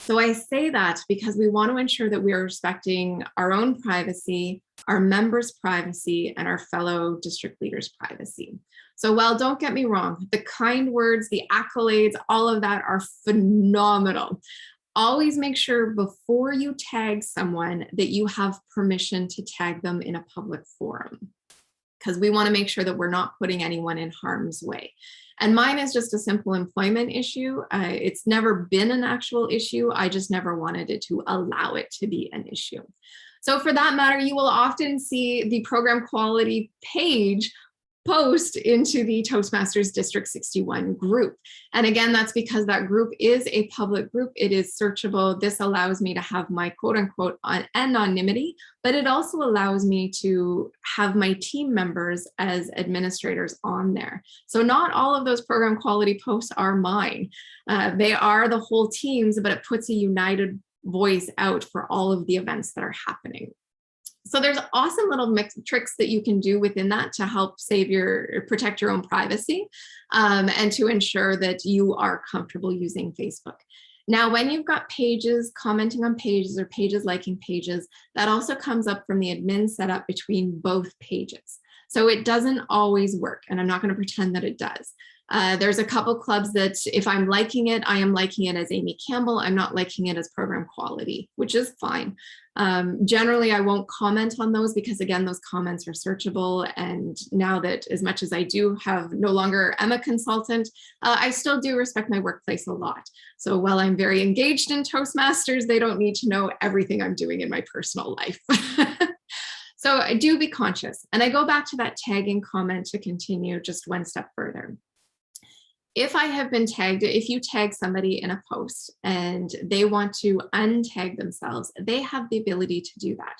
Speaker 2: So I say that because we want to ensure that we are respecting our own privacy, our members' privacy, and our fellow district leaders' privacy. So while, don't get me wrong, the kind words, the accolades, all of that are phenomenal. Always make sure before you tag someone that you have permission to tag them in a public forum, because we want to make sure that we're not putting anyone in harm's way. And mine is just a simple employment issue. It's never been an actual issue. I just never wanted it to allow it to be an issue. So for that matter, you will often see the program quality page post into the Toastmasters District 61 group. And again, that's because that group is a public group. It is searchable. This allows me to have my quote unquote anonymity, but it also allows me to have my team members as administrators on there. So not all of those program quality posts are mine. They are the whole team's, but it puts a united voice out for all of the events that are happening. So there's awesome little tricks that you can do within that to help protect your own privacy and to ensure that you are comfortable using Facebook. Now, when you've got pages commenting on pages or pages liking pages, that also comes up from the admin setup between both pages. So it doesn't always work, and I'm not going to pretend that it does. There's a couple clubs that if I'm liking it, I am liking it as Amy Campbell. I'm not liking it as program quality, which is fine. Generally, I won't comment on those because, again, those comments are searchable. And now that as much as I do have no longer am a consultant, I still do respect my workplace a lot. So while I'm very engaged in Toastmasters, they don't need to know everything I'm doing in my personal life. So I do be conscious. And I go back to that tagging comment to continue just one step further. If I have been tagged, if you tag somebody in a post and they want to untag themselves, they have the ability to do that.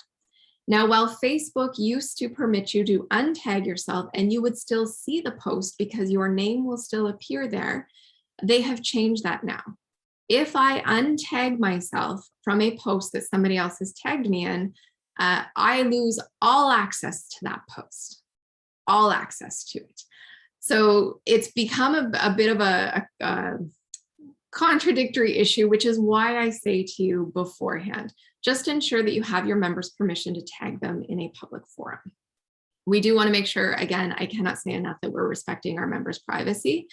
Speaker 2: Now, while Facebook used to permit you to untag yourself and you would still see the post because your name will still appear there, they have changed that now. If I untag myself from a post that somebody else has tagged me in, I lose all access to that post, all access to it. So it's become a bit of a contradictory issue, which is why I say to you beforehand, just ensure that you have your members' permission to tag them in a public forum. We do want to make sure, again, I cannot say enough that we're respecting our members' privacy.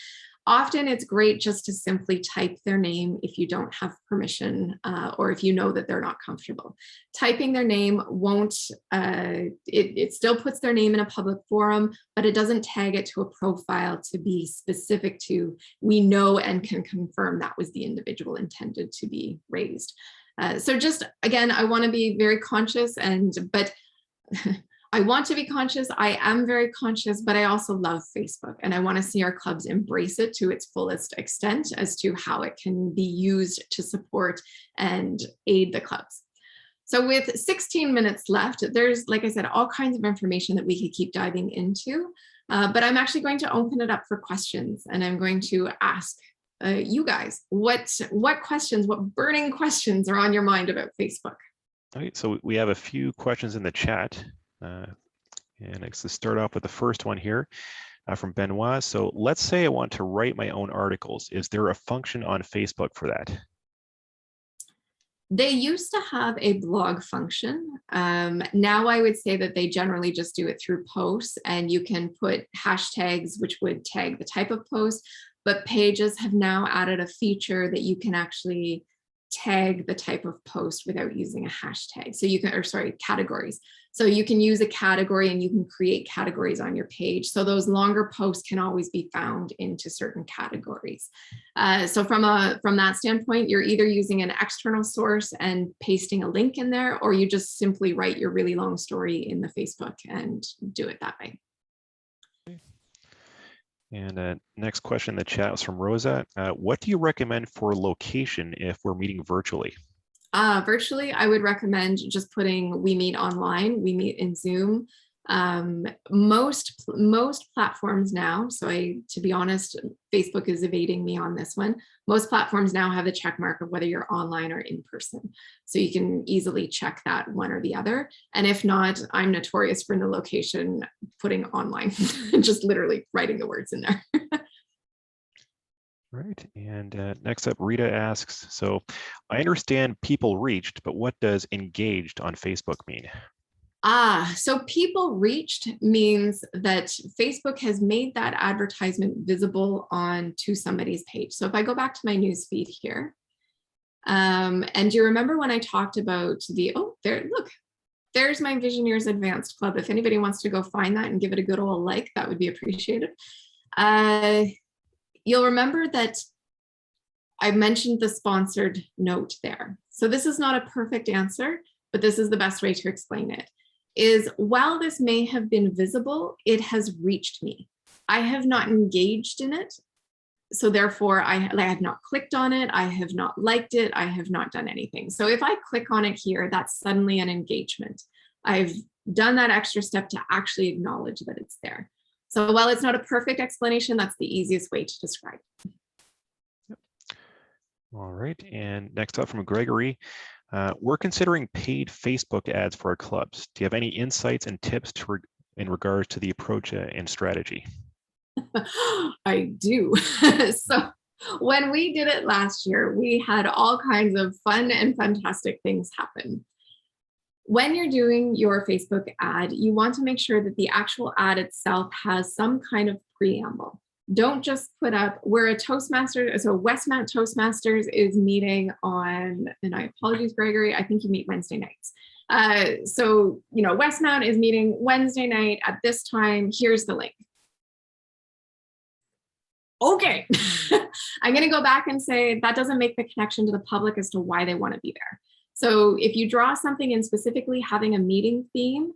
Speaker 2: Often it's great just to simply type their name if you don't have permission or if you know that they're not comfortable. Typing their name won't, it still puts their name in a public forum, but it doesn't tag it to a profile to be specific to, we know and can confirm that was the individual intended to be raised. So just, again, I want to be very conscious but I want to be conscious. I am very conscious, but I also love Facebook, and I want to see our clubs embrace it to its fullest extent as to how it can be used to support and aid the clubs. So with 16 minutes left, there's, like I said, all kinds of information that we could keep diving into, but I'm actually going to open it up for questions, and I'm going to ask you guys, what questions, what burning questions are on your mind about Facebook?
Speaker 3: All right, so we have a few questions in the chat. And let's start off with the first one here from Benoit. So let's say I want to write my own articles. Is there a function on Facebook for that?
Speaker 2: They used to have a blog function. Now I would say that they generally just do it through posts, and you can put hashtags which would tag the type of post, but pages have now added a feature that you can actually tag the type of post without using a hashtag. So you can, or sorry, categories. So you can use a category and you can create categories on your page. So those longer posts can always be found into certain categories. So from that standpoint, you're either using an external source and pasting a link in there, or you just simply write your really long story in the Facebook and do it that way.
Speaker 3: And next question in the chat was from Rosa. What do you recommend for location if we're meeting virtually?
Speaker 2: Virtually, I would recommend just putting "we meet online," "we meet in Zoom." Most platforms now, so to be honest, Facebook is evading me on this one. Most platforms now have the check mark of whether you're online or in person. So you can easily check that one or the other. And if not, I'm notorious for in the location putting online, just literally writing the words in there.
Speaker 3: Right, and next up, Rita asks, so I understand people reached, but what does engaged on Facebook mean?
Speaker 2: So people reached means that Facebook has made that advertisement visible onto somebody's page. So if I go back to my newsfeed here, and you remember when I talked about there's my Visioneers Advanced Club. If anybody wants to go find that and give it a good old like, that would be appreciated. You'll remember that I mentioned the sponsored note there. So this is not a perfect answer, but this is the best way to explain it. Is while this may have been visible, it has reached me. I have not engaged in it. So therefore, I have not clicked on it. I have not liked it. I have not done anything. So if I click on it here, that's suddenly an engagement. I've done that extra step to actually acknowledge that it's there. So while it's not a perfect explanation, that's the easiest way to describe it.
Speaker 3: Yep. All right, and next up from Gregory. We're considering paid Facebook ads for our clubs. Do you have any insights and tips in regards to the approach and strategy?
Speaker 2: I do. So when we did it last year, we had all kinds of fun and fantastic things happen. When you're doing your Facebook ad, you want to make sure that the actual ad itself has some kind of preamble. Don't just put up, we're a Toastmaster, so Westmount Toastmasters is meeting on, and I apologize, Gregory, I think you meet Wednesday nights. So, Westmount is meeting Wednesday night at this time, here's the link. Okay, I'm gonna go back and say that doesn't make the connection to the public as to why they wanna be there. So if you draw something in specifically having a meeting theme,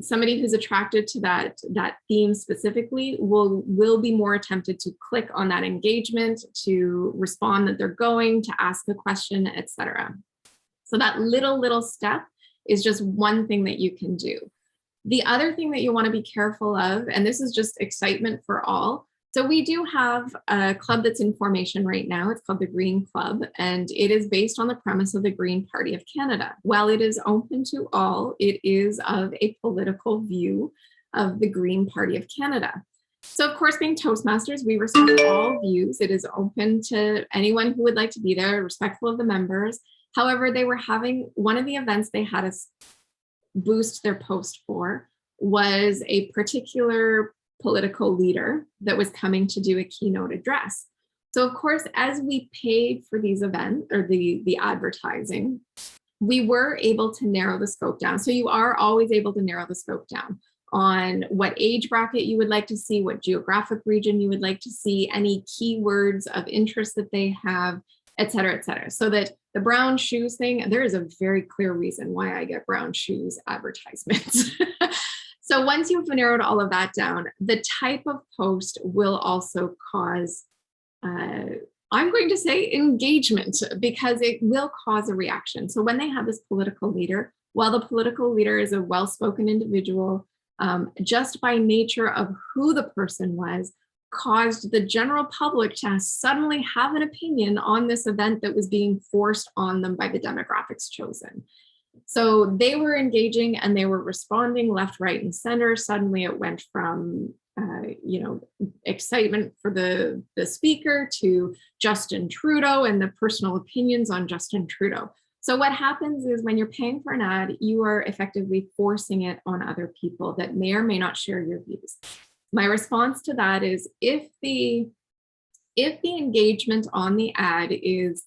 Speaker 2: somebody who's attracted to that theme specifically will be more tempted to click on that engagement, to respond that they're going, to ask a question, etc. So that little step is just one thing that you can do. The other thing that you want to be careful of, and this is just excitement for all. So we do have a club that's in formation right now. It's called the Green Club, and it is based on the premise of the Green Party of Canada. While it is open to all, it is of a political view of the Green Party of Canada. So of course, being Toastmasters, we respect all views. It is open to anyone who would like to be there, respectful of the members. However, they were having one of the events they had us boost their post for was a particular political leader that was coming to do a keynote address. So of course, as we paid for these events or the advertising, we were able to narrow the scope down. So you are always able to narrow the scope down on what age bracket you would like to see, what geographic region you would like to see, any keywords of interest that they have, et cetera, et cetera. So that the brown shoes thing, there is a very clear reason why I get brown shoes advertisements. So once you've narrowed all of that down, the type of post will also cause, I'm going to say engagement, because it will cause a reaction. So when they have this political leader, while the political leader is a well-spoken individual, just by nature of who the person was, caused the general public to suddenly have an opinion on this event that was being forced on them by the demographics chosen. So they were engaging and they were responding left, right, and center. Suddenly it went from excitement for the speaker to Justin Trudeau and the personal opinions on Justin Trudeau. So what happens is when you're paying for an ad, you are effectively forcing it on other people that may or may not share your views. My response to that is if the engagement on the ad is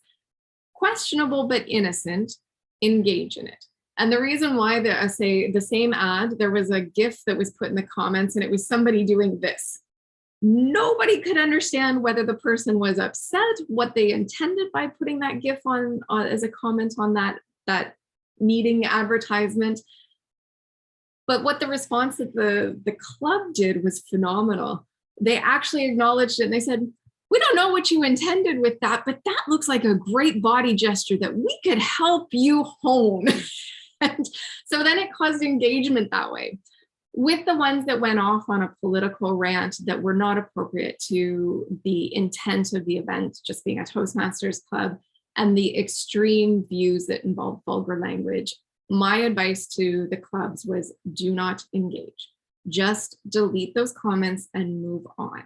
Speaker 2: questionable but innocent, engage in it. And the reason why I say the same ad, there was a GIF that was put in the comments and it was somebody doing this. Nobody could understand whether the person was upset, what they intended by putting that GIF on as a comment on that meeting advertisement. But what the response that the club did was phenomenal. They actually acknowledged it and they said, we don't know what you intended with that, but that looks like a great body gesture that we could help you hone. And so then it caused engagement that way. With the ones that went off on a political rant that were not appropriate to the intent of the event, just being a Toastmasters club, and the extreme views that involved vulgar language, my advice to the clubs was do not engage. Just delete those comments and move on.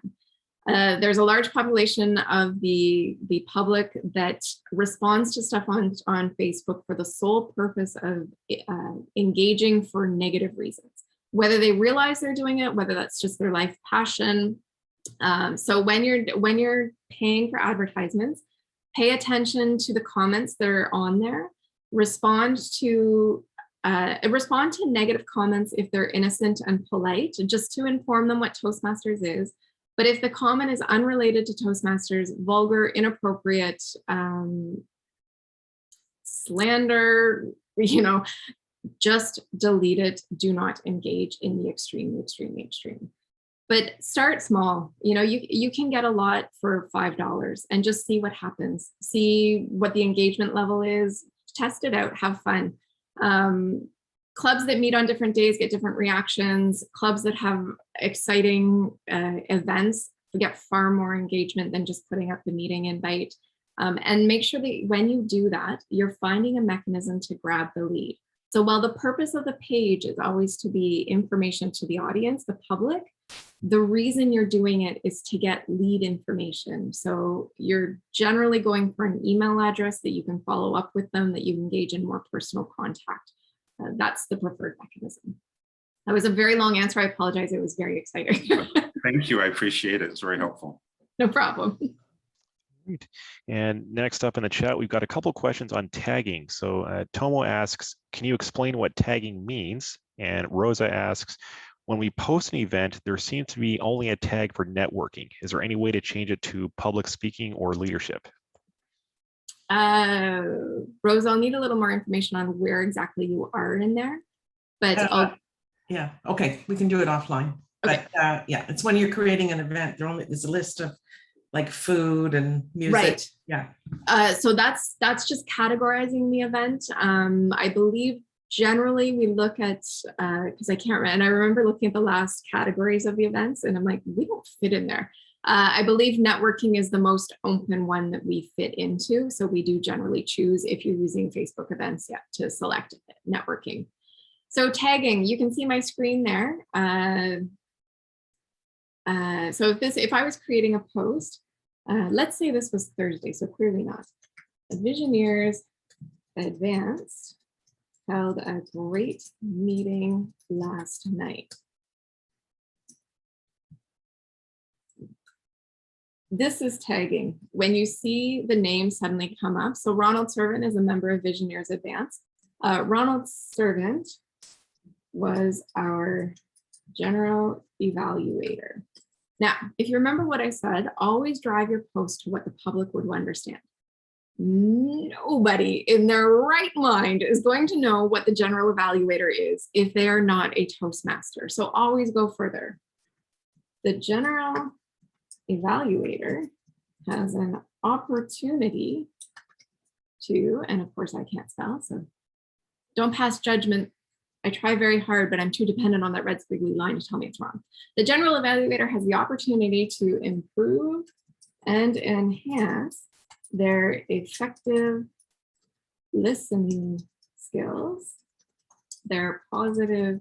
Speaker 2: There's a large population of the public that responds to stuff on Facebook for the sole purpose of engaging for negative reasons, whether they realize they're doing it, whether that's just their life passion. So when you're paying for advertisements, pay attention to the comments that are on there. Respond to negative comments if they're innocent and polite, just to inform them what Toastmasters is. But if the comment is unrelated to Toastmasters, vulgar, inappropriate, slander, just delete it. Do not engage in the extreme. But start small. You can get a lot for $5 and just see what happens. See what the engagement level is. Test it out. Have fun. Clubs that meet on different days get different reactions. Clubs that have exciting events get far more engagement than just putting up the meeting invite. And make sure that when you do that, you're finding a mechanism to grab the lead. So while the purpose of the page is always to be information to the audience, the public, the reason you're doing it is to get lead information. So you're generally going for an email address that you can follow up with them, that you engage in more personal contact. That's the preferred mechanism. That was a very long answer. I apologize. It was very exciting.
Speaker 8: Thank you. I appreciate it. It's very helpful.
Speaker 2: No problem.
Speaker 3: Great. And next up in the chat, we've got a couple questions on tagging. So Tomo asks, can you explain what tagging means? And Rosa asks, when we post an event, there seems to be only a tag for networking. Is there any way to change it to public speaking or leadership?
Speaker 2: Rose, I'll need a little more information on where exactly you are in there, but
Speaker 5: yeah, okay, we can do it offline. Okay. But yeah, it's when you're creating an event, there's a list of like food and music.
Speaker 2: Right.
Speaker 5: Yeah.
Speaker 2: So that's just categorizing the event. I believe generally we look at, because I can't remember, and I remember looking at the last categories of the events and I'm like, we don't fit in there. I believe networking is the most open one that we fit into. So we do generally choose, if you're using Facebook events, to select networking. So tagging, you can see my screen there. So if I was creating a post, let's say this was Thursday, so clearly not. Visioneers Advanced held a great meeting last night. This is tagging. When you see the name suddenly come up, so Ronald Servant is a member of Visioneers Advance. Ronald Servant was our general evaluator. Now, if you remember what I said, always drive your post to what the public would understand. Nobody in their right mind is going to know what the general evaluator is if they are not a Toastmaster. So always go further. The general evaluator has an opportunity to, and of course I can't spell, so don't pass judgment. I try very hard, but I'm too dependent on that red squiggly line to tell me it's wrong. The general evaluator has the opportunity to improve and enhance their effective listening skills, their positive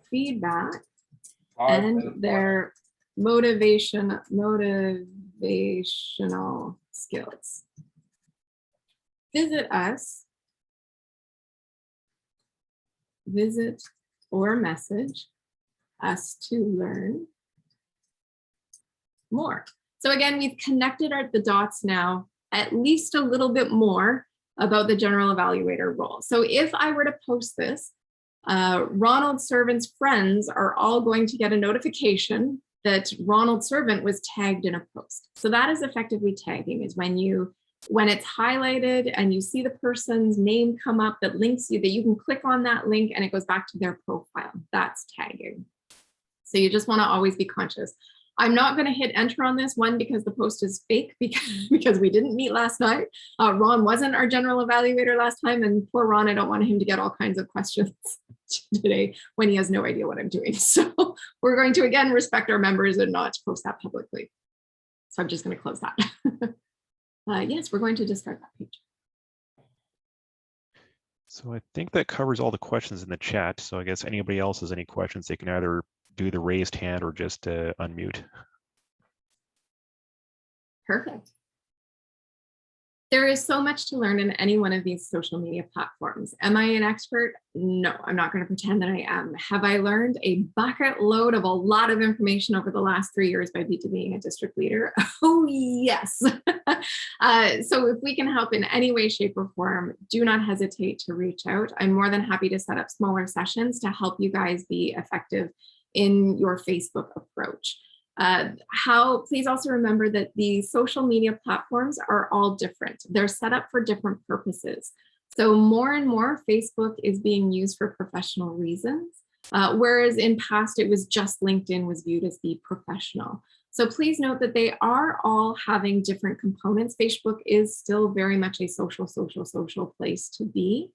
Speaker 2: feedback, and their motivational skills. Visit us, visit or message us to learn more. So again, we've connected the dots now at least a little bit more about the general evaluator role. So if I were to post this, Ronald Servant's friends are all going to get a notification that Ronald Servant was tagged in a post. So that is effectively tagging, is when it's highlighted and you see the person's name come up that links you, that you can click on that link and it goes back to their profile. That's tagging. So you just want to always be conscious. I'm not going to hit enter on this one because the post is fake because we didn't meet last night. Ron wasn't our general evaluator last time, and poor Ron, I don't want him to get all kinds of questions today when he has no idea what I'm doing. So we're going to, again, respect our members and not post that publicly. So I'm just going to close that. Yes, we're going to discard that page.
Speaker 3: So I think that covers all the questions in the chat. So I guess anybody else has any questions, they can either do the raised hand or just unmute.
Speaker 2: Perfect. There is so much to learn in any one of these social media platforms. Am I an expert? No, I'm not going to pretend that I am. Have I learned a bucket load of a lot of information over the last 3 years by being a district leader? Oh, yes. So if we can help in any way, shape, or form, do not hesitate to reach out. I'm more than happy to set up smaller sessions to help you guys be effective in your Facebook approach. Please also remember that the social media platforms are all different. They're set up for different purposes. So more and more Facebook is being used for professional reasons, whereas in past it was just LinkedIn was viewed as the professional. So please note that they are all having different components. Facebook is still very much a social place to be.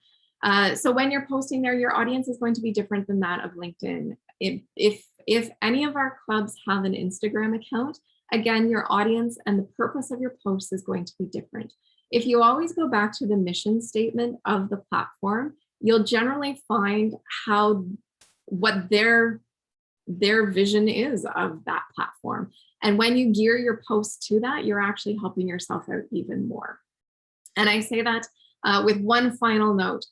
Speaker 2: So when you're posting there, your audience is going to be different than that of LinkedIn. If any of our clubs have an Instagram account, again, your audience and the purpose of your post is going to be different. If you always go back to the mission statement of the platform, you'll generally find what their vision is of that platform. And when you gear your post to that, you're actually helping yourself out even more. And I say that with one final note.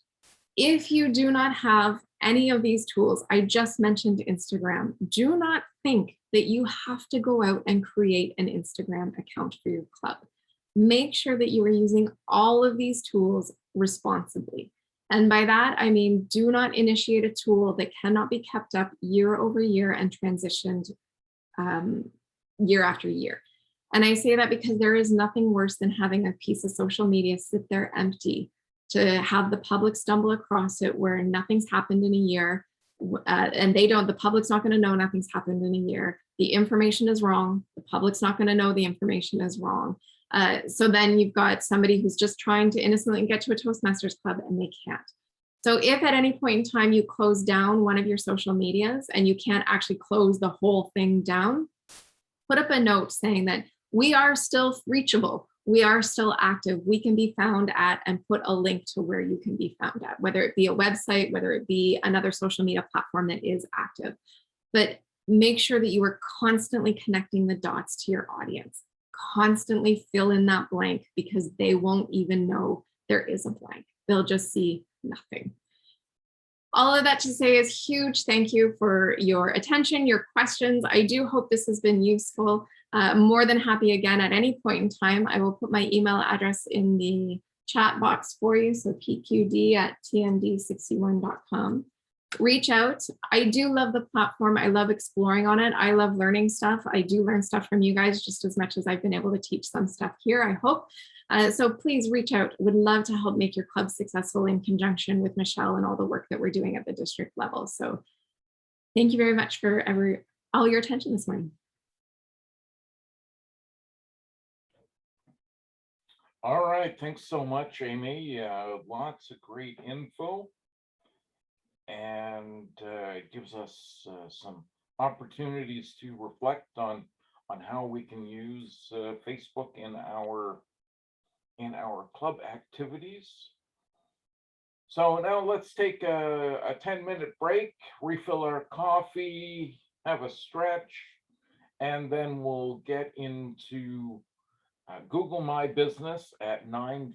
Speaker 2: If you do not have any of these tools, I just mentioned Instagram, do not think that you have to go out and create an Instagram account for your club. Make sure that you are using all of these tools responsibly. And by that, I mean, do not initiate a tool that cannot be kept up year over year and transitioned year after year. And I say that because there is nothing worse than having a piece of social media sit there empty, to have the public stumble across it where nothing's happened in a year, and the public's not going to know nothing's happened in a year. The information is wrong. The public's not going to know the information is wrong. So then you've got somebody who's just trying to innocently get to a Toastmasters club and they can't. So if at any point in time you close down one of your social medias and you can't actually close the whole thing down, put up a note saying that we are still reachable. We are still active. We can be found at, and put a link to where you can be found at, whether it be a website, whether it be another social media platform that is active. But make sure that you are constantly connecting the dots to your audience. Constantly fill in that blank, because they won't even know there is a blank. They'll just see nothing. All of that to say is huge thank you for your attention, your questions. I do hope this has been useful. More than happy, again, at any point in time, I will put my email address in the chat box for you. So pqd@tmd61.com. reach out. I do love the platform. I love exploring on it. I love learning stuff. I do learn stuff from you guys just as much as I've been able to teach some stuff here, I hope. So please reach out. Would love to help make your club successful in conjunction with Michelle and all the work that we're doing at the district level. So thank you very much for all your attention this morning.
Speaker 1: All right, thanks so much, Amy. Lots of great info, and it gives us some opportunities to reflect on how we can use Facebook in our club activities. So now let's take a 10-minute break, refill our coffee, have a stretch, and then we'll get into Google My Business at 9:50.